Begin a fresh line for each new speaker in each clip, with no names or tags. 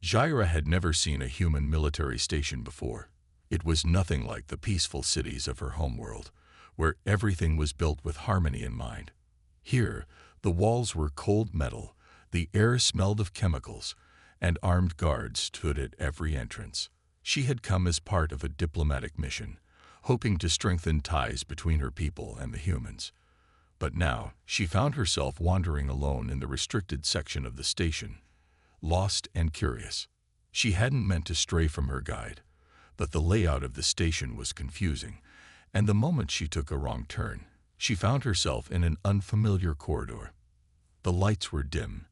Jaira had never seen a human military station before. It was nothing like the peaceful cities of her homeworld, where everything was built with harmony in mind. Here, the walls were cold metal, the air smelled of chemicals, and armed guards stood at every entrance. She had come as part of a diplomatic mission, hoping to strengthen ties between her people and the humans. But now, she found herself wandering alone in the restricted section of the station, lost and curious. She hadn't meant to stray from her guide, but the layout of the station was confusing, and the moment she took a wrong turn, she found herself in an unfamiliar corridor. The lights were dim,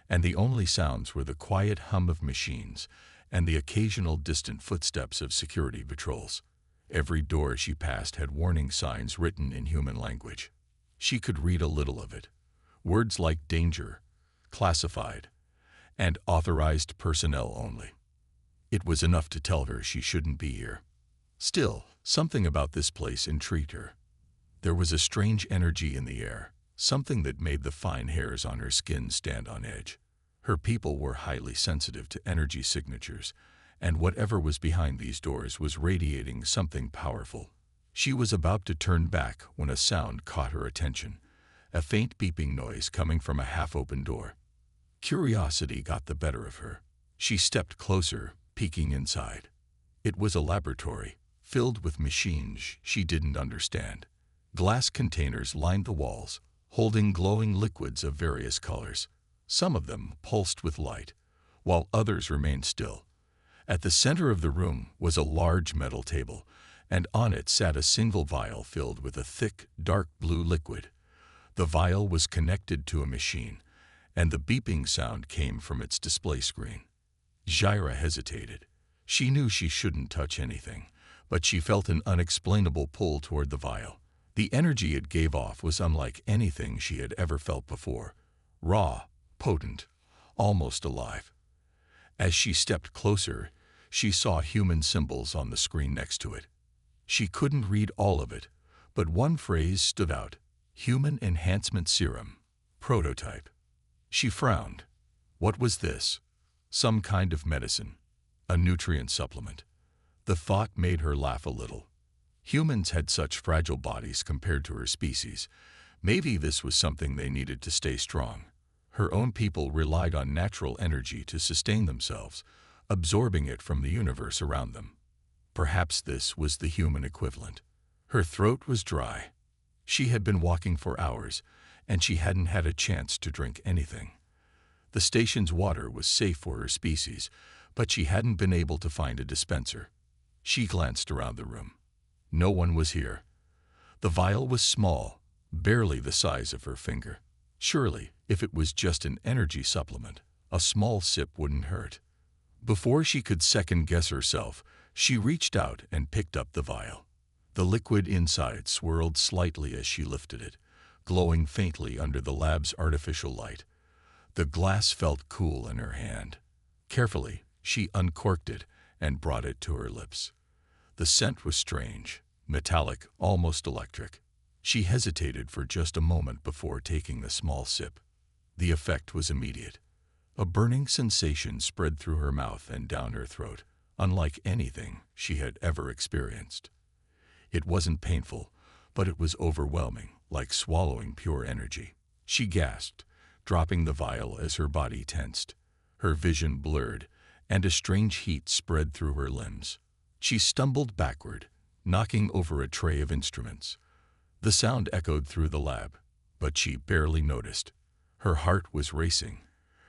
and the only sounds were the quiet hum of machines and the occasional distant footsteps of security patrols. Every door she passed had warning signs written in human language. She could read a little of it. Words like danger, classified, and authorized personnel only. It was enough to tell her she shouldn't be here. Still, something about this place intrigued her. There was a strange energy in the air, something that made the fine hairs on her skin stand on edge. Her people were highly sensitive to energy signatures, and whatever was behind these doors was radiating something powerful. She was about to turn back when a sound caught her attention, a faint beeping noise coming from a half-open door. Curiosity got the better of her. She stepped closer, peeking inside. It was a laboratory, filled with machines she didn't understand. Glass containers lined the walls, holding glowing liquids of various colors. Some of them pulsed with light, while others remained still. At the center of the room was a large metal table, and on it sat a single vial filled with a thick, dark blue liquid. The vial was connected to a machine, and the beeping sound came from its display screen. Jaira hesitated. She knew she shouldn't touch anything, but she felt an unexplainable pull toward the vial. The energy it gave off was unlike anything she had ever felt before. Raw, potent, almost alive. As she stepped closer, she saw human symbols on the screen next to it. She couldn't read all of it, but one phrase stood out: Human Enhancement Serum, Prototype. She frowned. What was this? Some kind of medicine, a nutrient supplement. The thought made her laugh a little. Humans had such fragile bodies compared to her species. Maybe this was something they needed to stay strong. Her own people relied on natural energy to sustain themselves, absorbing it from the universe around them. Perhaps this was the human equivalent. Her throat was dry. She had been walking for hours, and she hadn't had a chance to drink anything. The station's water was safe for her species, but she hadn't been able to find a dispenser. She glanced around the room. No one was here. The vial was small, barely the size of her finger. Surely, if it was just an energy supplement, a small sip wouldn't hurt. Before she could second-guess herself, she reached out and picked up the vial. The liquid inside swirled slightly as she lifted it, glowing faintly under the lab's artificial light. The glass felt cool in her hand. Carefully, she uncorked it and brought it to her lips. The scent was strange, metallic, almost electric. She hesitated for just a moment before taking the small sip. The effect was immediate. A burning sensation spread through her mouth and down her throat, unlike anything she had ever experienced. It wasn't painful, but it was overwhelming, like swallowing pure energy. She gasped, dropping the vial as her body tensed. Her vision blurred, and a strange heat spread through her limbs. She stumbled backward, knocking over a tray of instruments. The sound echoed through the lab, but she barely noticed. Her heart was racing,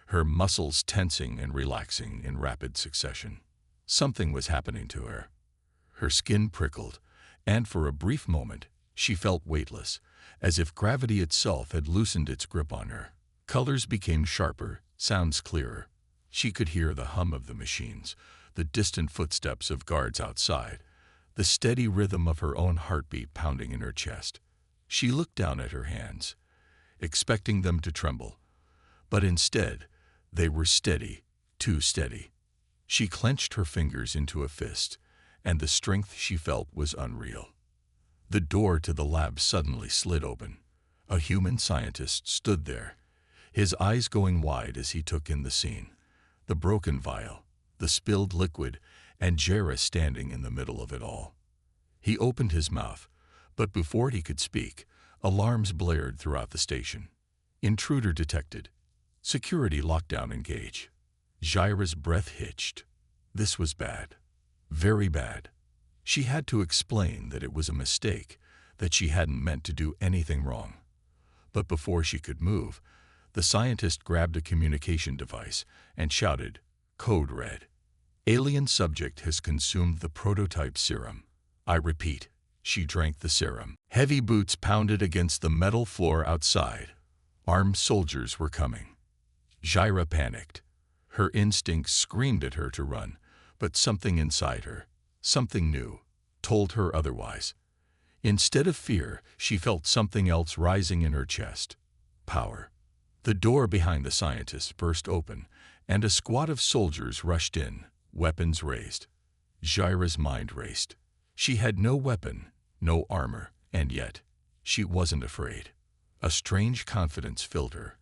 her muscles tensing and relaxing in rapid succession. Something was happening to her. Her skin prickled, and for a brief moment, she felt weightless, as if gravity itself had loosened its grip on her. Colors became sharper, sounds clearer. She could hear the hum of the machines, the distant footsteps of guards outside, the steady rhythm of her own heartbeat pounding in her chest. She looked down at her hands, expecting them to tremble, but instead, they were steady, too steady. She clenched her fingers into a fist, and the strength she felt was unreal. The door to the lab suddenly slid open. A human scientist stood there, his eyes going wide as he took in the scene. The broken vial, the spilled liquid, and Jera standing in the middle of it all. He opened his mouth, but before he could speak, alarms blared throughout the station. Intruder detected. Security lockdown engage. Jera's breath hitched. This was bad. Very bad. She had to explain that it was a mistake, that she hadn't meant to do anything wrong. But before she could move, the scientist grabbed a communication device and shouted, "Code red. Alien subject has consumed the prototype serum." I repeat, she drank the serum. Heavy boots pounded against the metal floor outside. Armed soldiers were coming. Jera panicked. Her instincts screamed at her to run, but something inside her, something new, told her otherwise. Instead of fear, she felt something else rising in her chest. Power. The door behind the scientist burst open, and a squad of soldiers rushed in, weapons raised. Jera's mind raced. She had no weapon, no armor, and yet she wasn't afraid. A strange confidence filled her,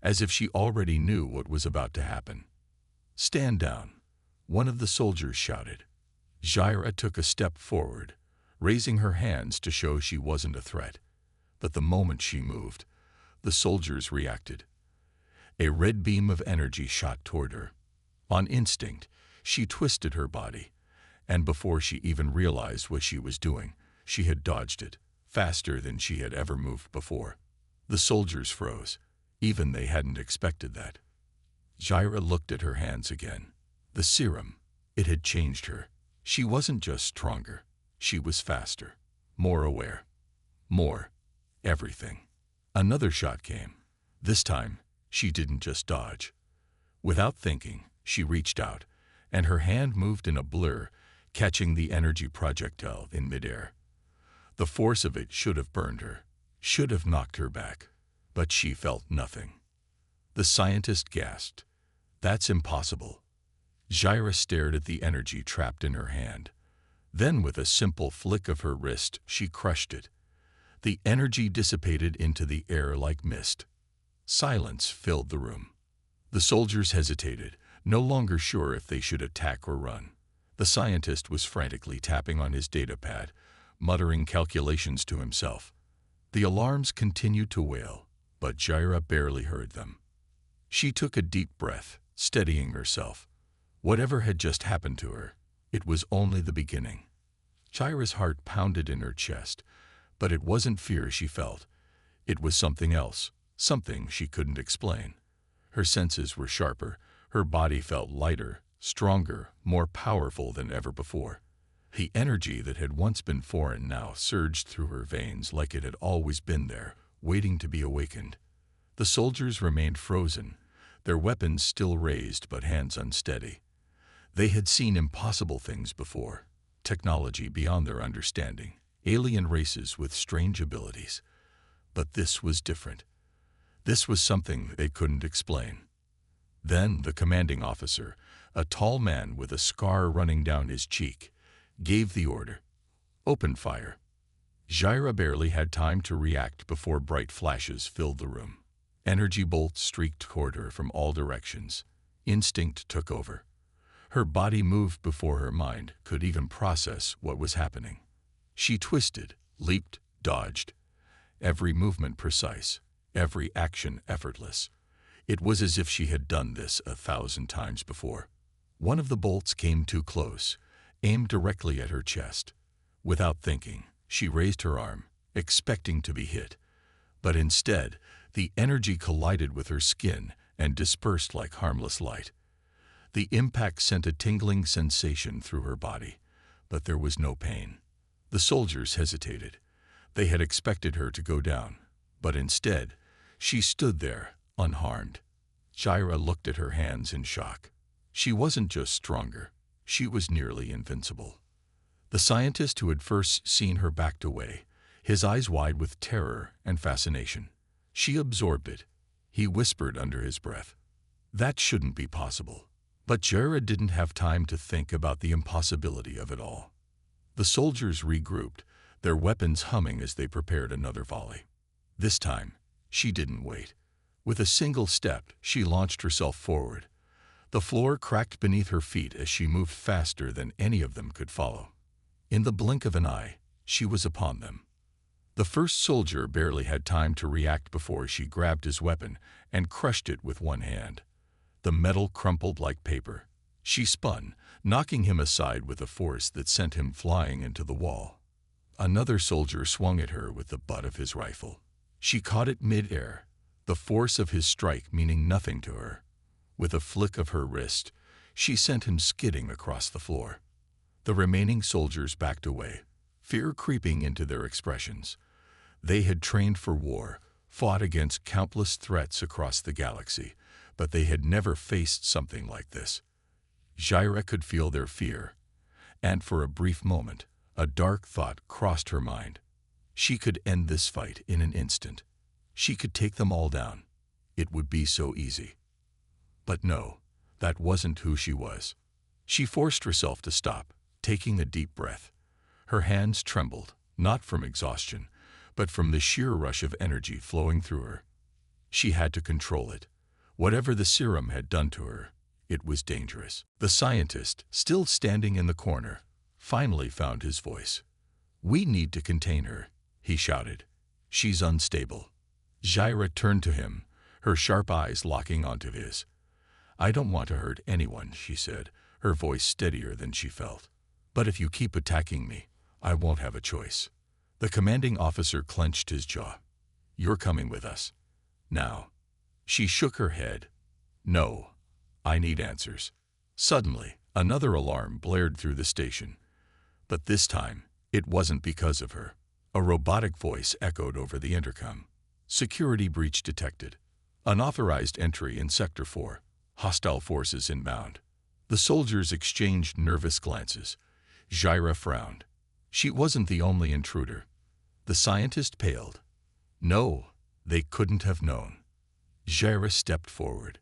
as if she already knew what was about to happen. "Stand down," one of the soldiers shouted. Jera took a step forward, raising her hands to show she wasn't a threat. But the moment she moved, the soldiers reacted. A red beam of energy shot toward her. On instinct, she twisted her body, and before she even realized what she was doing, she had dodged it, faster than she had ever moved before. The soldiers froze. Even they hadn't expected that. Jera looked at her hands again. The serum, it had changed her. She wasn't just stronger. She was faster, more aware, more everything. Another shot came. This time, she didn't just dodge. Without thinking, she reached out, and her hand moved in a blur, catching the energy projectile in midair. The force of it should have burned her, should have knocked her back, but she felt nothing. The scientist gasped. "That's impossible." Jera stared at the energy trapped in her hand. Then with a simple flick of her wrist, she crushed it. The energy dissipated into the air like mist. Silence filled the room. The soldiers hesitated, no longer sure if they should attack or run. The scientist was frantically tapping on his datapad, muttering calculations to himself. The alarms continued to wail, but Jera barely heard them. She took a deep breath, steadying herself. Whatever had just happened to her, it was only the beginning. Jera's heart pounded in her chest, but it wasn't fear she felt. It was something else, something she couldn't explain. Her senses were sharper, her body felt lighter, stronger, more powerful than ever before. The energy that had once been foreign now surged through her veins like it had always been there, waiting to be awakened. The soldiers remained frozen, their weapons still raised but hands unsteady. They had seen impossible things before, technology beyond their understanding, alien races with strange abilities. But this was different. This was something they couldn't explain. Then the commanding officer, a tall man with a scar running down his cheek, gave the order. "Open fire." Jera barely had time to react before bright flashes filled the room. Energy bolts streaked toward her from all directions. Instinct took over. Her body moved before her mind could even process what was happening. She twisted, leaped, dodged. Every movement precise, every action effortless. It was as if she had done this 1,000 times before. One of the bolts came too close, aimed directly at her chest. Without thinking, she raised her arm, expecting to be hit. But instead, the energy collided with her skin and dispersed like harmless light. The impact sent a tingling sensation through her body, but there was no pain. The soldiers hesitated. They had expected her to go down, but instead, she stood there, unharmed. Jera looked at her hands in shock. She wasn't just stronger, she was nearly invincible. The scientist who had first seen her backed away, his eyes wide with terror and fascination. She absorbed it. He whispered under his breath, "That shouldn't be possible." But Jera didn't have time to think about the impossibility of it all. The soldiers regrouped, their weapons humming as they prepared another volley. This time, she didn't wait. With a single step, she launched herself forward. The floor cracked beneath her feet as she moved faster than any of them could follow. In the blink of an eye, she was upon them. The first soldier barely had time to react before she grabbed his weapon and crushed it with one hand. The metal crumpled like paper. She spun, knocking him aside with a force that sent him flying into the wall. Another soldier swung at her with the butt of his rifle. She caught it mid-air, the force of his strike meaning nothing to her. With a flick of her wrist, she sent him skidding across the floor. The remaining soldiers backed away, fear creeping into their expressions. They had trained for war, fought against countless threats across the galaxy, but they had never faced something like this. Jaira could feel their fear, and for a brief moment, a dark thought crossed her mind. She could end this fight in an instant. She could take them all down. It would be so easy. But no, that wasn't who she was. She forced herself to stop, taking a deep breath. Her hands trembled, not from exhaustion, but from the sheer rush of energy flowing through her. She had to control it. Whatever the serum had done to her, it was dangerous. The scientist, still standing in the corner, finally found his voice. "We need to contain her," he shouted. "She's unstable." Jaira turned to him, her sharp eyes locking onto his. "I don't want to hurt anyone," she said, her voice steadier than she felt. "But if you keep attacking me, I won't have a choice." The commanding officer clenched his jaw. "You're coming with us. Now." She shook her head. "No, I need answers." Suddenly, another alarm blared through the station. But this time, it wasn't because of her. A robotic voice echoed over the intercom. "Security breach detected. Unauthorized entry in Sector 4. Hostile forces inbound." The soldiers exchanged nervous glances. Jaira frowned. She wasn't the only intruder. The scientist paled. No, they couldn't have known. Jaira stepped forward.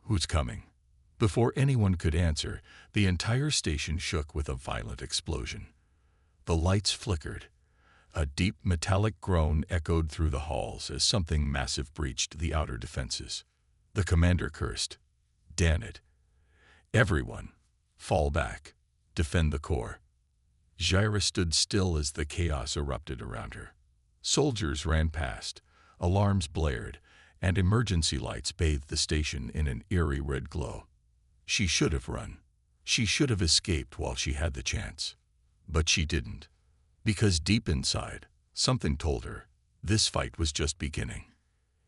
"Who's coming?" Before anyone could answer, the entire station shook with a violent explosion. The lights flickered. A deep metallic groan echoed through the halls as something massive breached the outer defenses. The commander cursed. "Damn it. Everyone, fall back. Defend the core." Jaira stood still as the chaos erupted around her. Soldiers ran past, alarms blared, and emergency lights bathed the station in an eerie red glow. She should have run. She should have escaped while she had the chance. But she didn't. Because deep inside, something told her this fight was just beginning.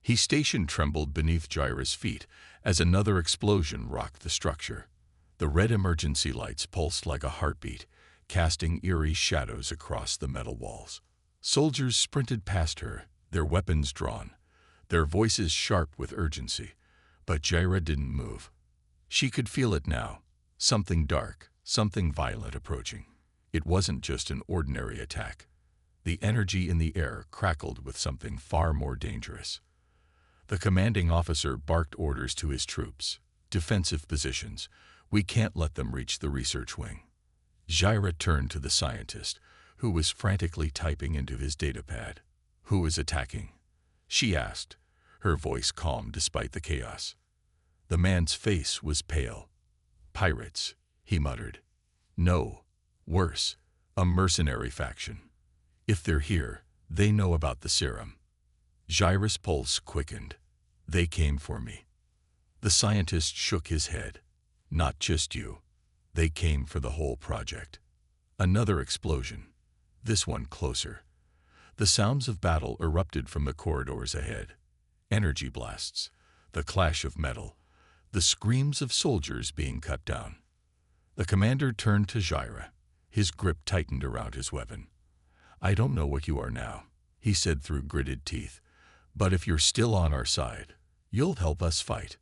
His station trembled beneath Jaira's feet as another explosion rocked the structure. The red emergency lights pulsed like a heartbeat, casting eerie shadows across the metal walls. Soldiers sprinted past her, their weapons drawn, their voices sharp with urgency. But Jaira didn't move. She could feel it now, something dark, something violent approaching. It wasn't just an ordinary attack. The energy in the air crackled with something far more dangerous. The commanding officer barked orders to his troops. "Defensive positions. We can't let them reach the research wing." Jaira turned to the scientist, who was frantically typing into his datapad. "Who is attacking?" she asked, her voice calm despite the chaos. The man's face was pale. "Pirates," he muttered. "No, worse, a mercenary faction. If they're here, they know about the serum." Jaira's pulse quickened. "They came for me." The scientist shook his head. "Not just you. They came for the whole project." Another explosion. This one closer. The sounds of battle erupted from the corridors ahead. Energy blasts, the clash of metal, the screams of soldiers being cut down. The commander turned to Jaira. His grip tightened around his weapon. "I don't know what you are now," he said through gritted teeth, "but if you're still on our side, you'll help us fight."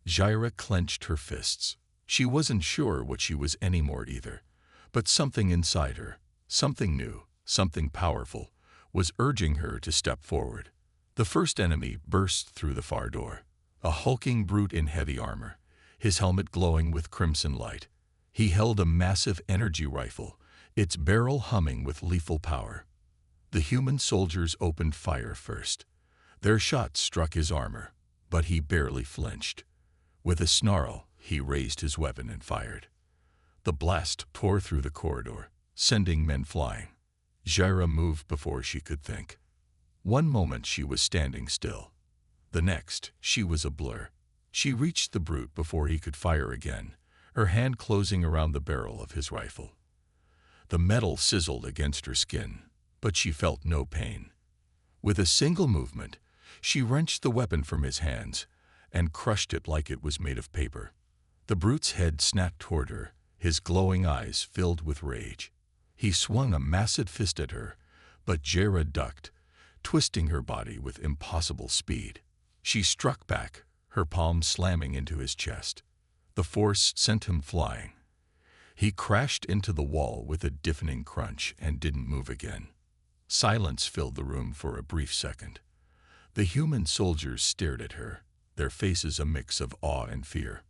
Jaira clenched her fists. She wasn't sure what she was anymore either, but something inside her, something new, something powerful, was urging her to step forward. The first enemy burst through the far door. A hulking brute in heavy armor, his helmet glowing with crimson light. He held a massive energy rifle, its barrel humming with lethal power. The human soldiers opened fire first. Their shots struck his armor, but he barely flinched. With a snarl, He raised his weapon and fired. The blast tore through the corridor, sending men flying. Jaira moved before she could think. One moment she was standing still. The next, she was a blur. She reached the brute before he could fire again, her hand closing around the barrel of his rifle. The metal sizzled against her skin, but she felt no pain. With a single movement, she wrenched the weapon from his hands and crushed it like it was made of paper. The brute's head snapped toward her, his glowing eyes filled with rage. He swung a massive fist at her, but Jaira ducked, twisting her body with impossible speed. She struck back, her palm slamming into his chest. The force sent him flying. He crashed into the wall with a deafening crunch and didn't move again. Silence filled the room for a brief second. The human soldiers stared at her, their faces a mix of awe and fear.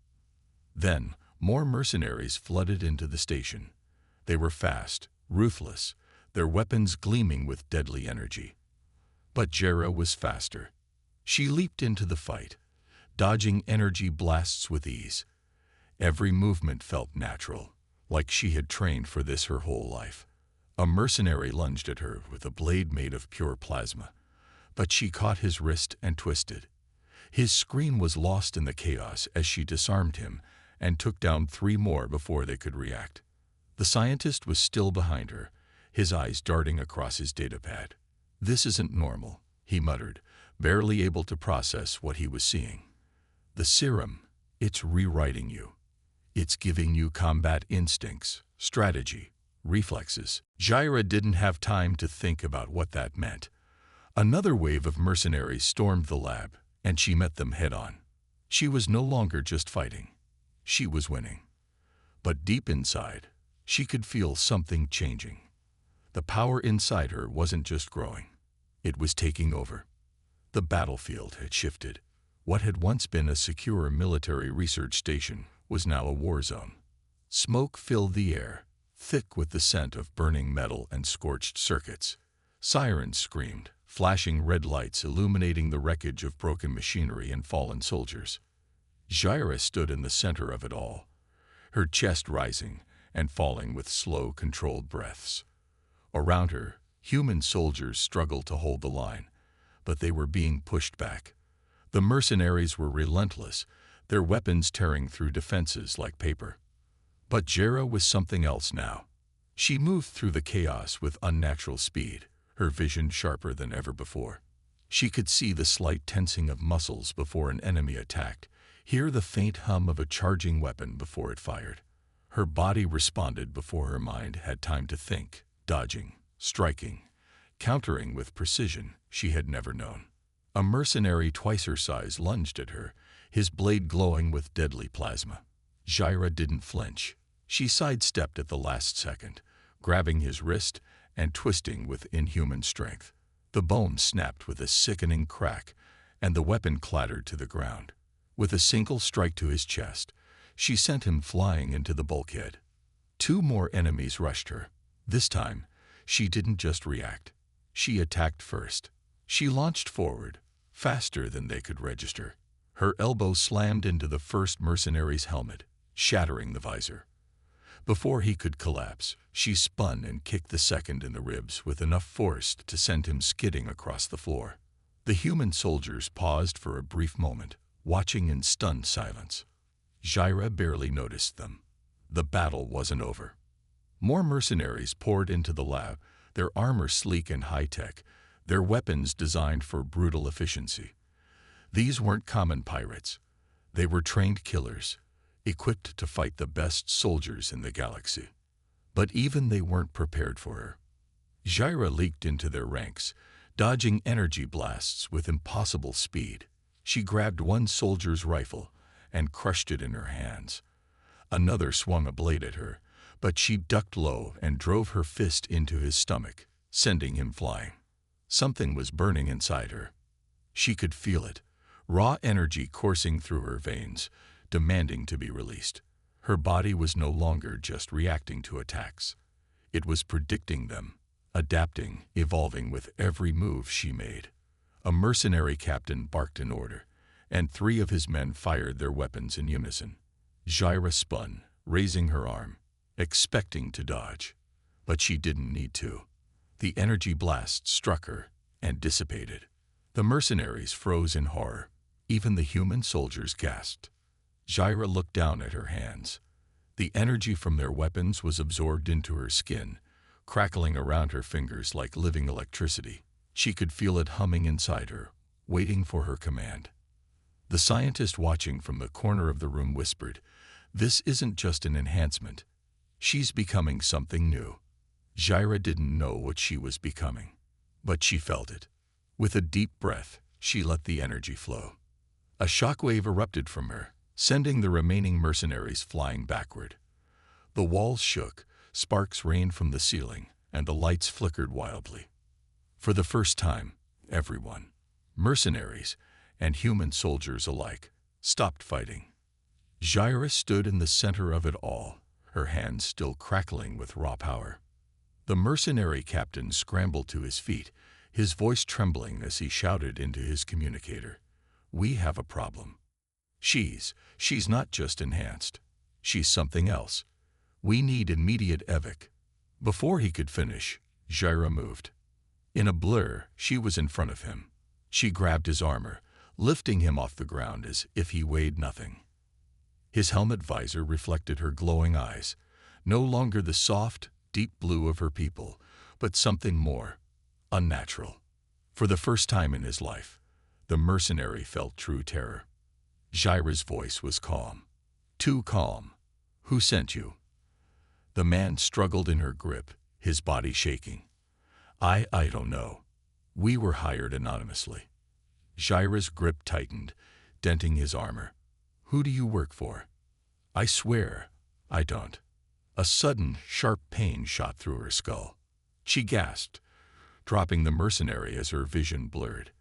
Then, more mercenaries flooded into the station. They were fast, ruthless, their weapons gleaming with deadly energy. But Jaira was faster. She leaped into the fight, dodging energy blasts with ease. Every movement felt natural, like she had trained for this her whole life. A mercenary lunged at her with a blade made of pure plasma, but she caught his wrist and twisted. His scream was lost in the chaos as she disarmed him and took down 3 more before they could react. The scientist was still behind her, his eyes darting across his datapad. "This isn't normal," he muttered, barely able to process what he was seeing. "The serum, it's rewriting you. It's giving you combat instincts, strategy, reflexes." Jaira didn't have time to think about what that meant. Another wave of mercenaries stormed the lab, and she met them head-on. She was no longer just fighting. She was winning. But deep inside, she could feel something changing. The power inside her wasn't just growing. It was taking over. The battlefield had shifted. What had once been a secure military research station was now a war zone. Smoke filled the air, thick with the scent of burning metal and scorched circuits. Sirens screamed, flashing red lights illuminating the wreckage of broken machinery and fallen soldiers. Jaira stood in the center of it all, her chest rising and falling with slow, controlled breaths. Around her, human soldiers struggled to hold the line, but they were being pushed back. The mercenaries were relentless, their weapons tearing through defenses like paper. But Jaira was something else now. She moved through the chaos with unnatural speed, her vision sharper than ever before. She could see the slight tensing of muscles before an enemy attacked, hear the faint hum of a charging weapon before it fired. Her body responded before her mind had time to think, dodging, striking, countering with precision she had never known. A mercenary twice her size lunged at her, his blade glowing with deadly plasma. Jaira didn't flinch. She sidestepped at the last second, grabbing his wrist and twisting with inhuman strength. The bone snapped with a sickening crack, and the weapon clattered to the ground. With a single strike to his chest, she sent him flying into the bulkhead. 2 more enemies rushed her. This time, she didn't just react. She attacked first. She launched forward, faster than they could register. Her elbow slammed into the first mercenary's helmet, shattering the visor. Before he could collapse, she spun and kicked the second in the ribs with enough force to send him skidding across the floor. The human soldiers paused for a brief moment, watching in stunned silence. Jaira barely noticed them. The battle wasn't over. More mercenaries poured into the lab, their armor sleek and high-tech, their weapons designed for brutal efficiency. These weren't common pirates. They were trained killers, equipped to fight the best soldiers in the galaxy. But even they weren't prepared for her. Jaira leaked into their ranks, dodging energy blasts with impossible speed. She grabbed one soldier's rifle and crushed it in her hands. Another swung a blade at her, but she ducked low and drove her fist into his stomach, sending him flying. Something was burning inside her. She could feel it, raw energy coursing through her veins, demanding to be released. Her body was no longer just reacting to attacks. It was predicting them, adapting, evolving with every move she made. A mercenary captain barked an order, and 3 of his men fired their weapons in unison. Jaira spun, raising her arm, expecting to dodge. But she didn't need to. The energy blast struck her and dissipated. The mercenaries froze in horror. Even the human soldiers gasped. Jaira looked down at her hands. The energy from their weapons was absorbed into her skin, crackling around her fingers like living electricity. She could feel it humming inside her, waiting for her command. The scientist watching from the corner of the room whispered, "This isn't just an enhancement. She's becoming something new." Jaira didn't know what she was becoming, but she felt it. With a deep breath, she let the energy flow. A shockwave erupted from her, sending the remaining mercenaries flying backward. The walls shook, sparks rained from the ceiling, and the lights flickered wildly. For the first time, everyone, mercenaries and human soldiers alike, stopped fighting. Jaira stood in the center of it all, her hands still crackling with raw power. The mercenary captain scrambled to his feet, his voice trembling as he shouted into his communicator, "We have a problem. She's not just enhanced. She's something else. We need immediate evac." Before he could finish, Jaira moved. In a blur, she was in front of him. She grabbed his armor, lifting him off the ground as if he weighed nothing. His helmet visor reflected her glowing eyes, no longer the soft, deep blue of her people, but something more, unnatural. For the first time in his life, the mercenary felt true terror. Jaira's voice was calm. Too calm. "Who sent you?" The man struggled in her grip, his body shaking. I don't know. We were hired anonymously." Jaira's grip tightened, denting his armor. "Who do you work for?" "I swear, I don't." A sudden, sharp pain shot through her skull. She gasped, dropping the mercenary as her vision blurred.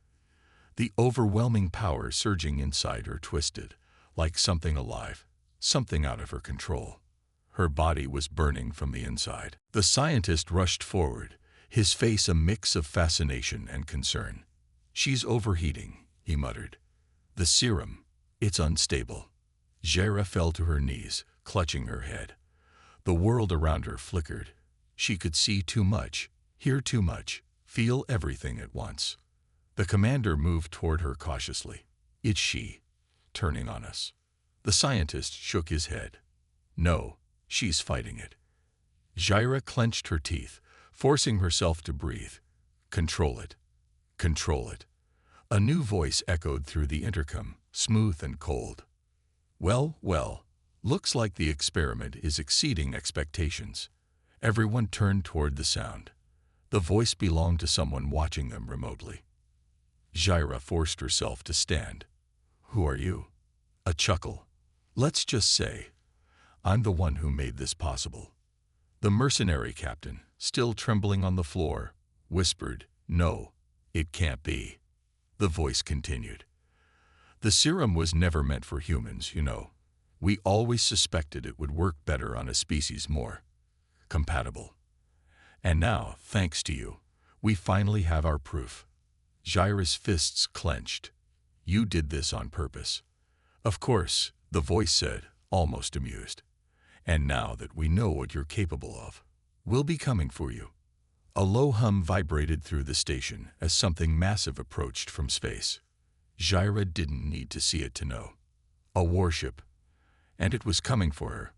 The overwhelming power surging inside her twisted, like something alive, something out of her control. Her body was burning from the inside. The scientist rushed forward, his face a mix of fascination and concern. "She's overheating," he muttered. "The serum, it's unstable." Jaira fell to her knees, clutching her head. The world around her flickered. She could see too much, hear too much, feel everything at once. The commander moved toward her cautiously. "It's she, turning on us." The scientist shook his head. "No, she's fighting it." Jaira clenched her teeth, forcing herself to breathe. "Control it. Control it." A new voice echoed through the intercom, smooth and cold. Well, looks like the experiment is exceeding expectations." Everyone turned toward the sound. The voice belonged to someone watching them remotely. Jaira forced herself to stand. "Who are you?" A chuckle. "Let's just say, I'm the one who made this possible." The mercenary captain, still trembling on the floor, whispered, "No, it can't be." The voice continued. "The serum was never meant for humans, you know. We always suspected it would work better on a species more compatible. And now, thanks to you, we finally have our proof." Jaira's fists clenched. "You did this on purpose." "Of course," the voice said, almost amused. "And now that we know what you're capable of, we'll be coming for you." A low hum vibrated through the station as something massive approached from space. Jaira didn't need to see it to know. A warship. And it was coming for her.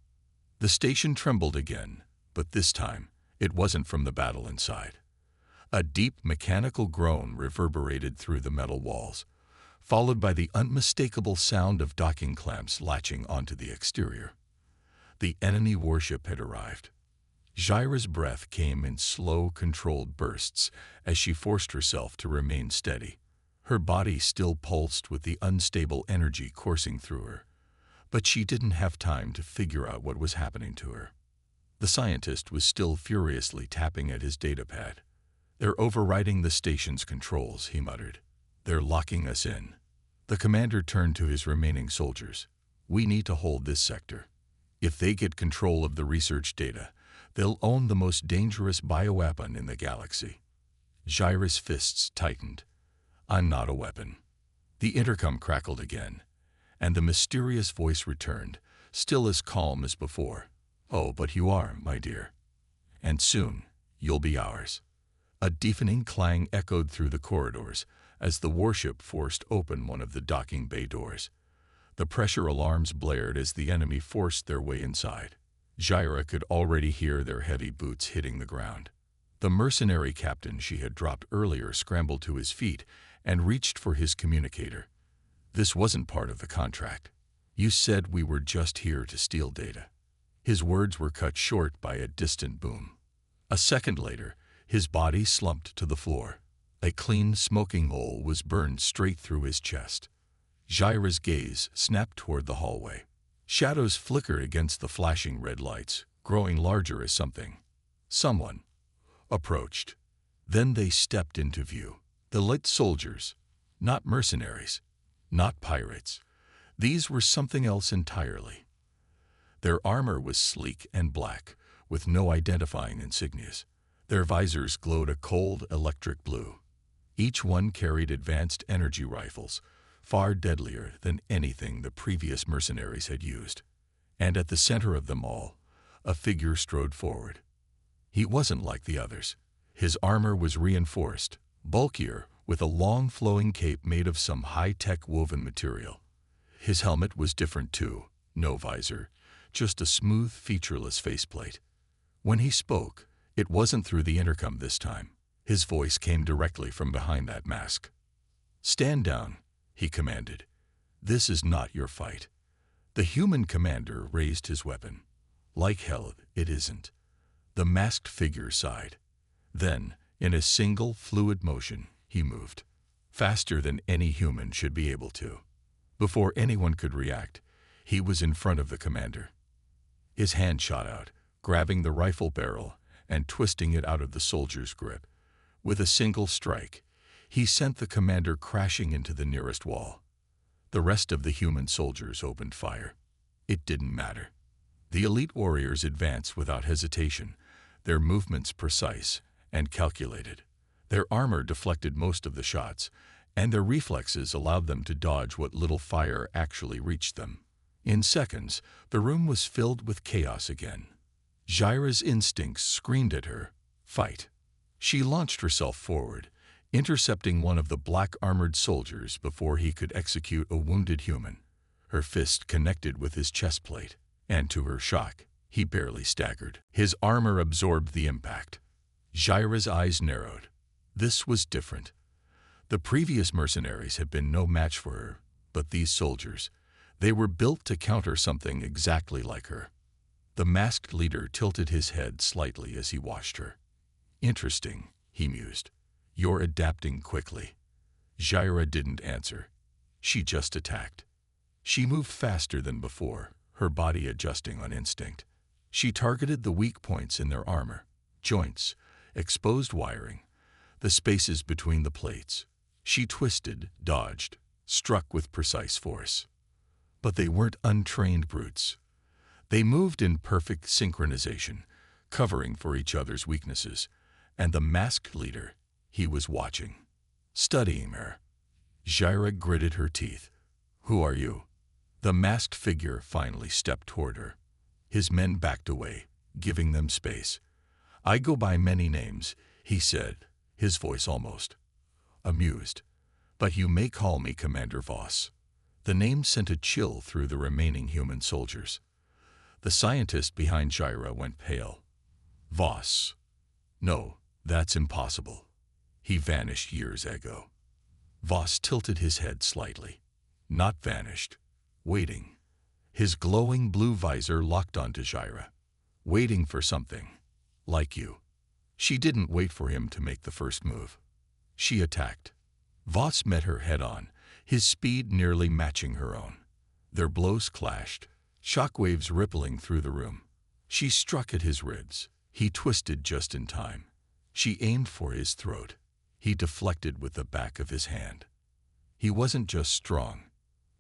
The station trembled again, but this time it wasn't from the battle inside. A deep mechanical groan reverberated through the metal walls, followed by the unmistakable sound of docking clamps latching onto the exterior. The enemy warship had arrived. Jaira's breath came in slow, controlled bursts as she forced herself to remain steady. Her body still pulsed with the unstable energy coursing through her, but she didn't have time to figure out what was happening to her. The scientist was still furiously tapping at his datapad. "They're overriding the station's controls," he muttered. "They're locking us in." The commander turned to his remaining soldiers. "We need to hold this sector. If they get control of the research data, they'll own the most dangerous bioweapon in the galaxy." Jaira's fists tightened. "I'm not a weapon." The intercom crackled again, and the mysterious voice returned, still as calm as before. "Oh, but you are, my dear. And soon, you'll be ours." A deafening clang echoed through the corridors as the warship forced open one of the docking bay doors. The pressure alarms blared as the enemy forced their way inside. Jaira could already hear their heavy boots hitting the ground. The mercenary captain she had dropped earlier scrambled to his feet and reached for his communicator. "This wasn't part of the contract. You said we were just here to steal data." His words were cut short by a distant boom. A second later, his body slumped to the floor. A clean, smoking hole was burned straight through his chest. Jaira's gaze snapped toward the hallway. Shadows flickered against the flashing red lights, growing larger as someone approached. Then they stepped into view. The lit soldiers, not mercenaries, not pirates. These were something else entirely. Their armor was sleek and black, with no identifying insignias. Their visors glowed a cold electric blue. Each one carried advanced energy rifles, far deadlier than anything the previous mercenaries had used. And at the center of them all, a figure strode forward. He wasn't like the others. His armor was reinforced, bulkier, with a long flowing cape made of some high-tech woven material. His helmet was different too, no visor, just a smooth, featureless faceplate. When he spoke, it wasn't through the intercom this time. His voice came directly from behind that mask. "Stand down," he commanded. "This is not your fight." The human commander raised his weapon. "Like hell, it isn't." The masked figure sighed. Then, in a single, fluid motion, he moved. Faster than any human should be able to. Before anyone could react, he was in front of the commander. His hand shot out, grabbing the rifle barrel and twisting it out of the soldier's grip. With a single strike, he sent the commander crashing into the nearest wall. The rest of the human soldiers opened fire. It didn't matter. The elite warriors advanced without hesitation, their movements precise and calculated. Their armor deflected most of the shots, and their reflexes allowed them to dodge what little fire actually reached them. In seconds, the room was filled with chaos again. Jaira's instincts screamed at her, "Fight." She launched herself forward, intercepting one of the black-armored soldiers before he could execute a wounded human. Her fist connected with his chest plate, and to her shock, he barely staggered. His armor absorbed the impact. Jaira's eyes narrowed. This was different. The previous mercenaries had been no match for her, but these soldiers, they were built to counter something exactly like her. The masked leader tilted his head slightly as he watched her. "Interesting," he mused. "You're adapting quickly." Jaira didn't answer. She just attacked. She moved faster than before, her body adjusting on instinct. She targeted the weak points in their armor, joints, exposed wiring, the spaces between the plates. She twisted, dodged, struck with precise force. But they weren't untrained brutes. They moved in perfect synchronization, covering for each other's weaknesses, and the masked leader, he was watching, studying her. Jaira gritted her teeth. "Who are you?" The masked figure finally stepped toward her. His men backed away, giving them space. "I go by many names," he said, his voice almost amused. "But you may call me Commander Voss." The name sent a chill through the remaining human soldiers. The scientist behind Jaira went pale. "Voss? No, that's impossible. He vanished years ago." Voss tilted his head slightly. "Not vanished. Waiting." His glowing blue visor locked onto Jaira. "Waiting for something. Like you." She didn't wait for him to make the first move. She attacked. Voss met her head-on, his speed nearly matching her own. Their blows clashed, shockwaves rippling through the room. She struck at his ribs. He twisted just in time. She aimed for his throat. He deflected with the back of his hand. He wasn't just strong.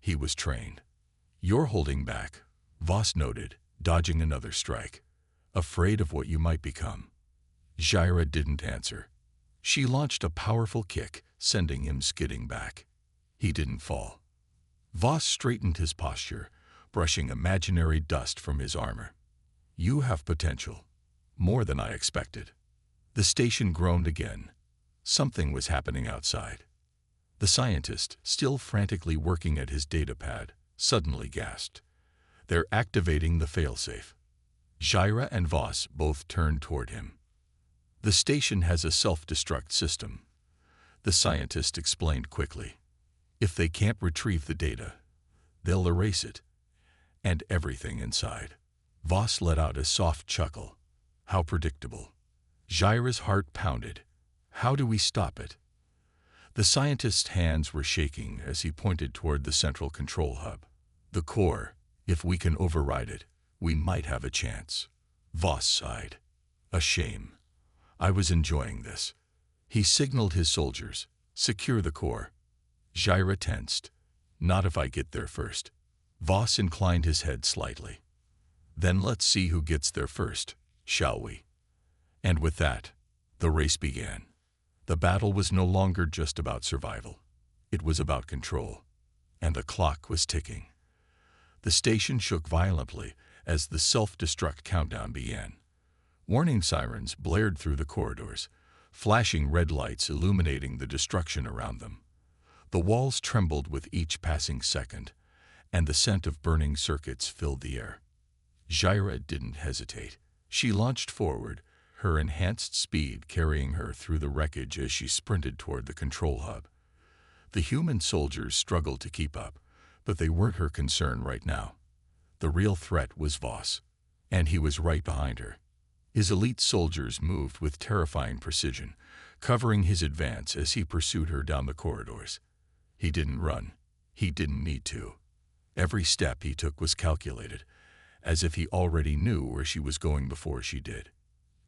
He was trained. "You're holding back," Voss noted, dodging another strike. "Afraid of what you might become." Jaira didn't answer. She launched a powerful kick, sending him skidding back. He didn't fall. Voss straightened his posture, brushing imaginary dust from his armor. "You have potential. More than I expected." The station groaned again. Something was happening outside. The scientist, still frantically working at his datapad, suddenly gasped. "They're activating the failsafe." Jaira and Voss both turned toward him. "The station has a self-destruct system," the scientist explained quickly. "If they can't retrieve the data, they'll erase it, and everything inside." Voss let out a soft chuckle. "How predictable." Jaira's heart pounded. "How do we stop it?" The scientist's hands were shaking as he pointed toward the central control hub. "The core, if we can override it, we might have a chance." Voss sighed. "A shame. I was enjoying this." He signaled his soldiers, "Secure the core." Jaira tensed. "Not if I get there first." Voss inclined his head slightly. "Then let's see who gets there first, shall we?" And with that, the race began. The battle was no longer just about survival. It was about control. And the clock was ticking. The station shook violently as the self-destruct countdown began. Warning sirens blared through the corridors, flashing red lights illuminating the destruction around them. The walls trembled with each passing second, and the scent of burning circuits filled the air. Jaira didn't hesitate. She launched forward, her enhanced speed carrying her through the wreckage as she sprinted toward the control hub. The human soldiers struggled to keep up, but they weren't her concern right now. The real threat was Voss, and he was right behind her. His elite soldiers moved with terrifying precision, covering his advance as he pursued her down the corridors. He didn't run. He didn't need to. Every step he took was calculated, as if he already knew where she was going before she did.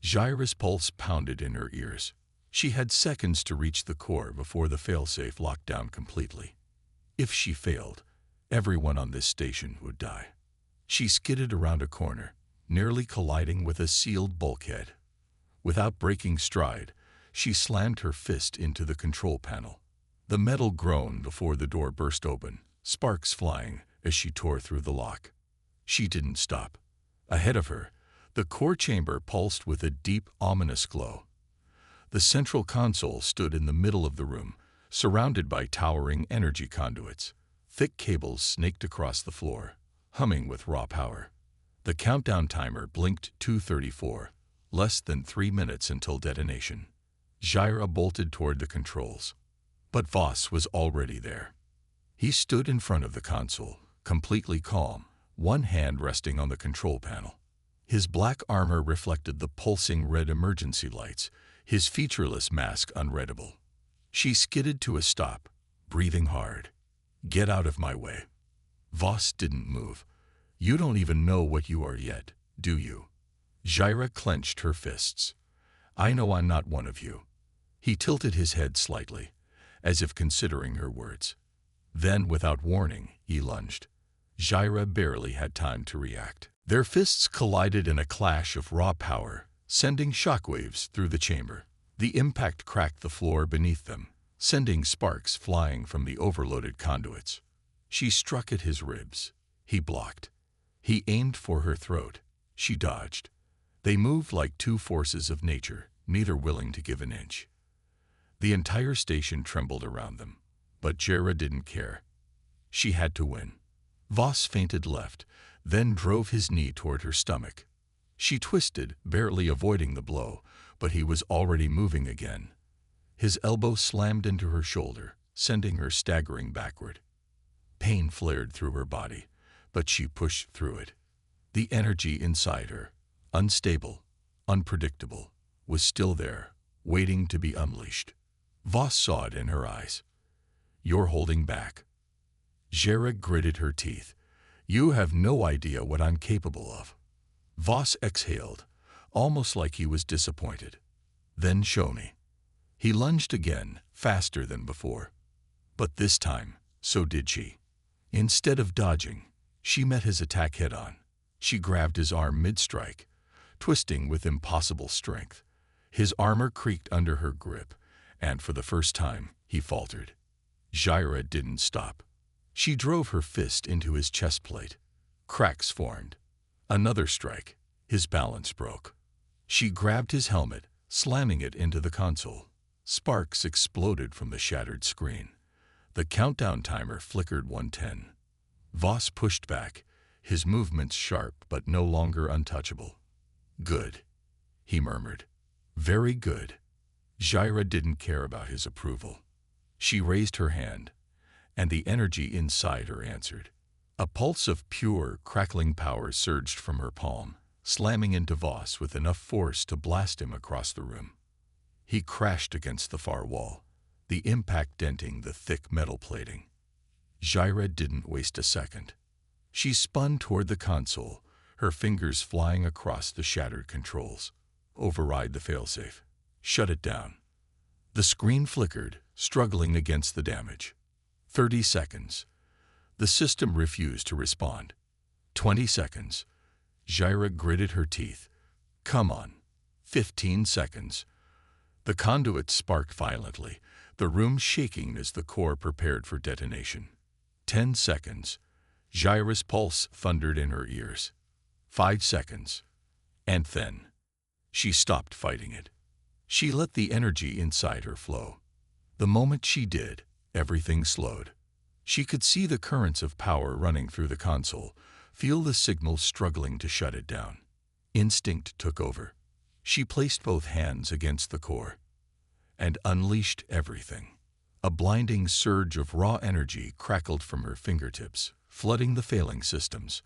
Jaira's pulse pounded in her ears. She had seconds to reach the core before the failsafe locked down completely. If she failed, everyone on this station would die. She skidded around a corner, nearly colliding with a sealed bulkhead. Without breaking stride, she slammed her fist into the control panel. The metal groaned before the door burst open, sparks flying as she tore through the lock. She didn't stop. Ahead of her, the core chamber pulsed with a deep, ominous glow. The central console stood in the middle of the room, surrounded by towering energy conduits. Thick cables snaked across the floor, humming with raw power. The countdown timer blinked 2:34, less than 3 minutes until detonation. Jaira bolted toward the controls. But Voss was already there. He stood in front of the console, completely calm, one hand resting on the control panel. His black armor reflected the pulsing red emergency lights, his featureless mask unreadable. She skidded to a stop, breathing hard. "Get out of my way." Voss didn't move. "You don't even know what you are yet, do you?" Jaira clenched her fists. "I know I'm not one of you." He tilted his head slightly, as if considering her words. Then, without warning, he lunged. Jaira barely had time to react. Their fists collided in a clash of raw power, sending shockwaves through the chamber. The impact cracked the floor beneath them, sending sparks flying from the overloaded conduits. She struck at his ribs. He blocked. He aimed for her throat. She dodged. They moved like two forces of nature, neither willing to give an inch. The entire station trembled around them, but Jaira didn't care. She had to win. Voss feinted left, then drove his knee toward her stomach. She twisted, barely avoiding the blow, but he was already moving again. His elbow slammed into her shoulder, sending her staggering backward. Pain flared through her body, but she pushed through it. The energy inside her, unstable, unpredictable, was still there, waiting to be unleashed. Voss saw it in her eyes. "You're holding back." Jaira gritted her teeth. "You have no idea what I'm capable of." Voss exhaled, almost like he was disappointed. "Then show me." He lunged again, faster than before. But this time, so did she. Instead of dodging, she met his attack head-on. She grabbed his arm mid-strike, twisting with impossible strength. His armor creaked under her grip, and for the first time, he faltered. Jaira didn't stop. She drove her fist into his chest plate. Cracks formed. Another strike. His balance broke. She grabbed his helmet, slamming it into the console. Sparks exploded from the shattered screen. The countdown timer flickered 110. Voss pushed back, his movements sharp but no longer untouchable. "Good," he murmured. "Very good." Jaira didn't care about his approval. She raised her hand, and the energy inside her answered. A pulse of pure, crackling power surged from her palm, slamming into Voss with enough force to blast him across the room. He crashed against the far wall, the impact denting the thick metal plating. Jaira didn't waste a second. She spun toward the console, her fingers flying across the shattered controls. Override the failsafe. Shut it down. The screen flickered, struggling against the damage. 30 seconds. The system refused to respond. 20 seconds. Jaira gritted her teeth. Come on. 15 seconds. The conduit sparked violently, the room shaking as the core prepared for detonation. 10 seconds. Jaira's pulse thundered in her ears. 5 seconds. And then she stopped fighting it. She let the energy inside her flow. The moment she did, everything slowed. She could see the currents of power running through the console, feel the signals struggling to shut it down. Instinct took over. She placed both hands against the core and unleashed everything. A blinding surge of raw energy crackled from her fingertips, flooding the failing systems.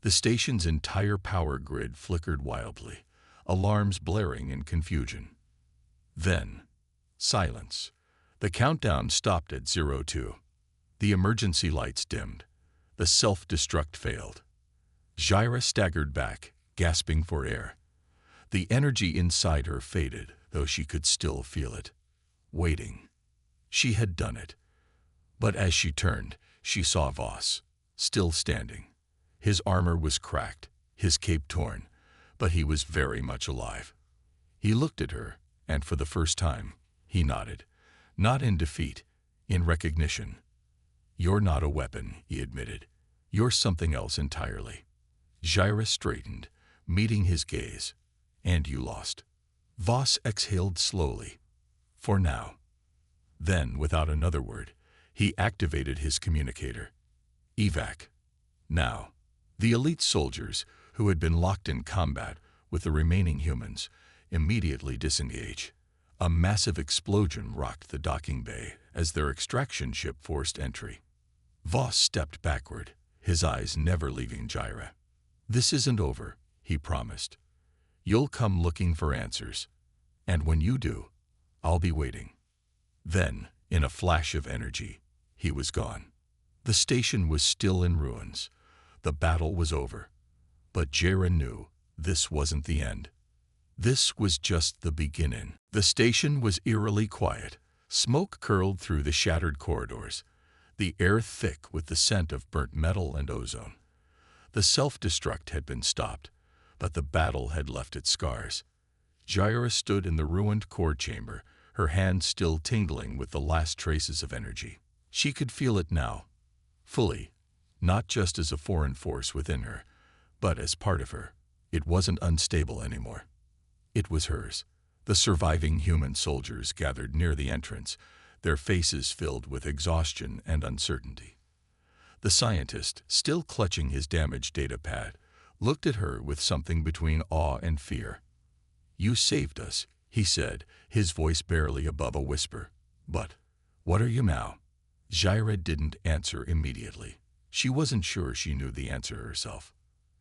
The station's entire power grid flickered wildly, alarms blaring in confusion. Then, silence. The countdown stopped at 02. The emergency lights dimmed. The self-destruct failed. Jaira staggered back, gasping for air. The energy inside her faded, though she could still feel it. Waiting. She had done it. But as she turned, she saw Voss, still standing. His armor was cracked, his cape torn, but he was very much alive. He looked at her, and for the first time, he nodded. Not in defeat, in recognition. "You're not a weapon," he admitted. "You're something else entirely." Jaira straightened, meeting his gaze. "And you lost." Voss exhaled slowly. "For now." Then, without another word, he activated his communicator. "Evac. Now." The elite soldiers, who had been locked in combat with the remaining humans, immediately disengaged. A massive explosion rocked the docking bay as their extraction ship forced entry. Voss stepped backward, his eyes never leaving Jaira. "This isn't over," he promised. "You'll come looking for answers. And when you do, I'll be waiting." Then, in a flash of energy, he was gone. The station was still in ruins. The battle was over. But Jaira knew this wasn't the end. This was just the beginning. The station was eerily quiet. Smoke curled through the shattered corridors, the air thick with the scent of burnt metal and ozone. The self-destruct had been stopped, but the battle had left its scars. Jaira stood in the ruined core chamber, her hands still tingling with the last traces of energy. She could feel it now, fully, not just as a foreign force within her, but as part of her. It wasn't unstable anymore. It was hers. The surviving human soldiers gathered near the entrance, their faces filled with exhaustion and uncertainty. The scientist, still clutching his damaged data pad, looked at her with something between awe and fear. "You saved us," he said, his voice barely above a whisper. "But what are you now?" Jaira didn't answer immediately. She wasn't sure she knew the answer herself.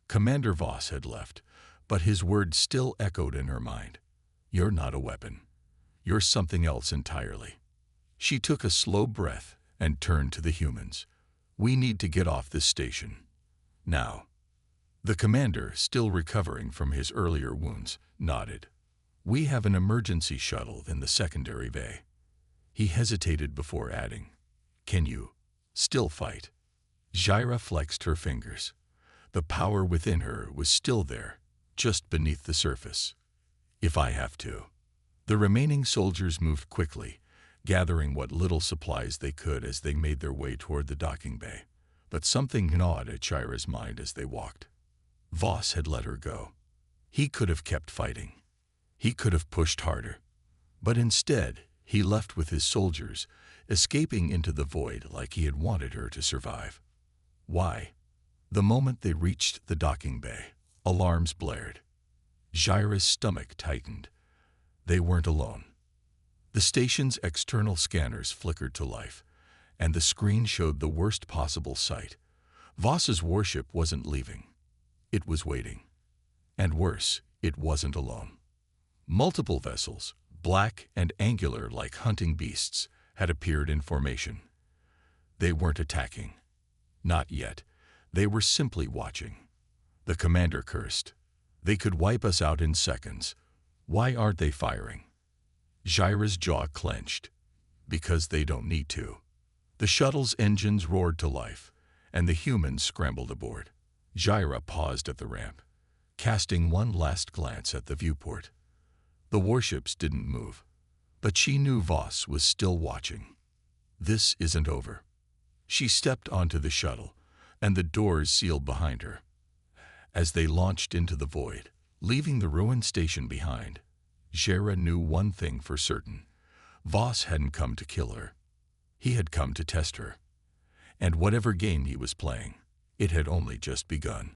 Commander Voss had left, but his words still echoed in her mind. "You're not a weapon. You're something else entirely." She took a slow breath and turned to the humans. "We need to get off this station. Now." The commander, still recovering from his earlier wounds, nodded. "We have an emergency shuttle in the secondary bay." He hesitated before adding, "Can you still fight?" Jaira flexed her fingers. The power within her was still there, just beneath the surface. "If I have to." The remaining soldiers moved quickly, gathering what little supplies they could as they made their way toward the docking bay. But something gnawed at Shira's mind as they walked. Voss had let her go. He could have kept fighting. He could have pushed harder. But instead, he left with his soldiers, escaping into the void like he had wanted her to survive. Why? The moment they reached the docking bay, alarms blared. Shira's stomach tightened. They weren't alone. The station's external scanners flickered to life, and the screen showed the worst possible sight. Voss's warship wasn't leaving. It was waiting. And worse, it wasn't alone. Multiple vessels, black and angular like hunting beasts, had appeared in formation. They weren't attacking. Not yet. They were simply watching. The commander cursed. They could wipe us out in seconds. Why aren't they firing? Shira's jaw clenched. Because they don't need to. The shuttle's engines roared to life, and the humans scrambled aboard. Shira paused at the ramp, casting one last glance at the viewport. The warships didn't move, but she knew Voss was still watching. This isn't over. She stepped onto the shuttle, and the doors sealed behind her. As they launched into the void, leaving the ruined station behind, Shira knew one thing for certain. Voss hadn't come to kill her. He had come to test her. And whatever game he was playing, it had only just begun.